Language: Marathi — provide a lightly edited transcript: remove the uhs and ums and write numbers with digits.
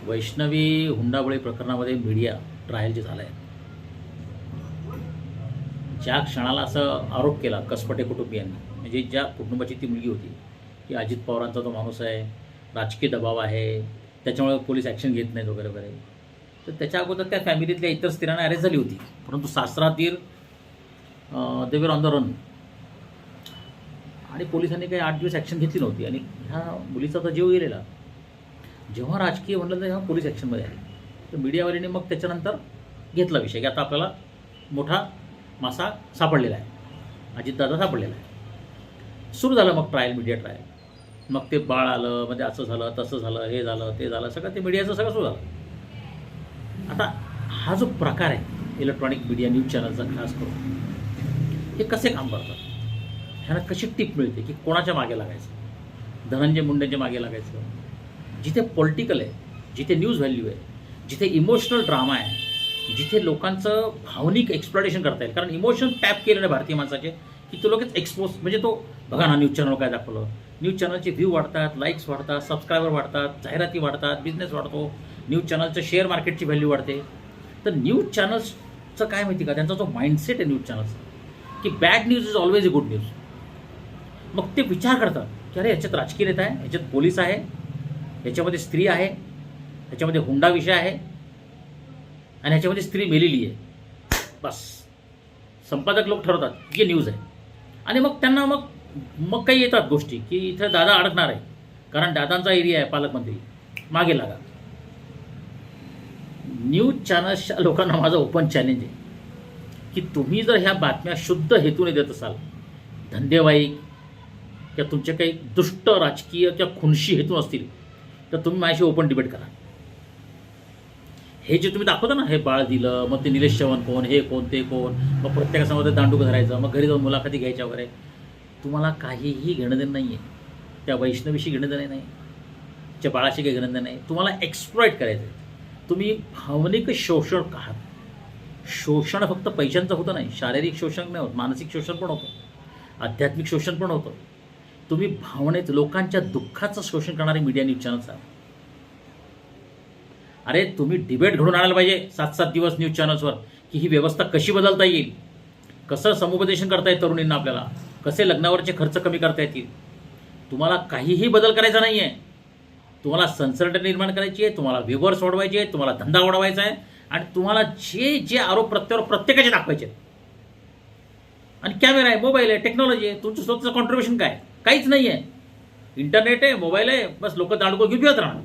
वैष्णवी हुंडाबळी प्रकरणामध्ये मीडिया ट्रायल जे झालं आहे, ज्या क्षणाला असं आरोप केला कसपटे कुटुंबियांनी, म्हणजे ज्या कुटुंबाची ती मुलगी होती की अजित पवारांचा तो माणूस आहे, राजकीय दबाव आहे, त्याच्यामुळे पोलीस ॲक्शन घेत नाहीत वगैरे वगैरे, तर त्याच्या अगोदर त्या फॅमिलीतल्या इतर स्त्रियांना अरेस्ट झाली होती. परंतु सासरा दीर देवर ऑन द रन, आणि पोलिसांनी काही 8 दिवस ॲक्शन घेतली नव्हती. आणि ह्या मुलीचा तर जीव गेलेला. जेव्हा राजकीय म्हणलं तर तेव्हा पोलीस ॲक्शनमध्ये आले. तर मीडियावाल्यांनी मग त्याच्यानंतर घेतला विषय की आता आपल्याला मोठा मासा सापडलेला आहे, अजितदादा सापडलेला आहे. सुरू झालं मग ट्रायल, मीडिया ट्रायल. मग ते बाळ आलं, म्हणजे असं झालं, तसं झालं, हे झालं, ते झालं, सगळं ते मीडियाचं सगळं सुरू झालं. आता हा जो प्रकार आहे इलेक्ट्रॉनिक मीडिया, न्यूज चॅनलचा खास करून, हे कसे काम करतात, ह्यांना कशी टीप मिळते की कोणाच्या मागे लागायचं, धनंजय मुंडेंच्या मागे लागायचं. जिथे पॉलिटिकल आहे, जिथे न्यूज व्हॅल्यू आहे, जिथे इमोशनल ड्रामा आहे, जिथे लोकांचं भावनिक एक्सप्लॉटेशन करता येईल. कारण इमोशन टॅप केलेलं आहे भारतीय माणसाचे की तो लगेच एक्सपोज, म्हणजे तो बघा ना न्यूज चॅनल काय दाखवलं, न्यूज चॅनलचे व्ह्यू वाढतात, लाईक्स वाढतात, सबस्क्रायबर वाढतात, जाहिराती वाढतात, बिझनेस वाढतो, न्यूज चॅनलचं शेअर मार्केटची व्हॅल्यू वाढते. तर न्यूज चॅनल्सचं काय माहिती का, त्यांचा जो माइंडसेट आहे न्यूज चॅनल्सचा की bad news is always a good news. मग ते विचार करतात की अरे याच्यात राजकीय नेता आहे, याच्यात पोलीस आहे, याच्यामध्ये स्त्री आहे, याच्यामध्ये हुंडा विषय आहे, आणि ह्याच्यामध्ये स्त्री मेलेली आहे. बस संपादक लोक ठरवतात की न्यूज आहे. आणि मग त्यांना मग काही येतात गोष्टी की इथं दादा अडकणार आहे कारण दादांचा एरिया आहे, पालकमंत्री, मागे लागा. न्यूज चॅनल्सच्या लोकांना माझं ओपन चॅलेंज आहे की तुम्ही जर ह्या बातम्या शुद्ध हेतूने देत असाल, धंदेवाईक किंवा तुमचे काही दुष्ट राजकीय किंवा खुनशी हेतू असतील, तर तुम्ही माझ्याशी ओपन डिबेट करा. हे जे तुम्ही दाखवता ना, हे बाळ दिलं, मग ते निलेश चव्हाण कोण, हे कोण, ते कोण, मग प्रत्येकासमोर दांडूक धरायचं, मग घरी जाऊन मुलाखती घ्यायच्या वगैरे, तुम्हाला काहीही घेणं देणं नाही आहे. त्या वैष्णवीशी घेणं देणं नाही, त्या बाळाशी काही घेणं देणं नाही. तुम्हाला एक्सप्लॉइट करायचं आहे. तुम्ही भावनिक शोषण आहात. शोषण फक्त पैशांचं होतं नाही, शारीरिक शोषण नाही होत, मानसिक शोषण पण होतं, आध्यात्मिक शोषण पण होतं. तुम्ही भावनेत लोकांच्या दुःखाचं शोषण करणारे मीडिया, न्यूज चॅनल्स आहात. अरे तुम्ही डिबेट घडून आणायला पाहिजे 7-7 दिवस न्यूज चॅनल्सवर की ही व्यवस्था कशी बदलता येईल, कसं समुपदेशन करता येईल तरुणींना, आपल्याला कसे लग्नावरचे खर्च कमी करता येतील. तुम्हाला काहीही बदल करायचा नाही आहे. तुम्हाला सनसर्ट निर्माण करायची आहे, तुम्हाला व्ह्यूवर्स वाढवायचे आहेत, तुम्हाला धंदा वाढवायचा आहे, आणि तुम्हाला जे जे आरोप प्रत्यारोप प्रत्येकाचे दाखवायचे आहेत. आणि कॅमेरा आहे, मोबाईल आहे, टेक्नॉलॉजी आहे, तुमचं स्वतःचं कॉन्ट्रीब्युशन काय, काहीच नाही आहे. इंटरनेट आहे, मोबाईल आहे, बस लोक दांडगो घेऊन फिरत राहणार.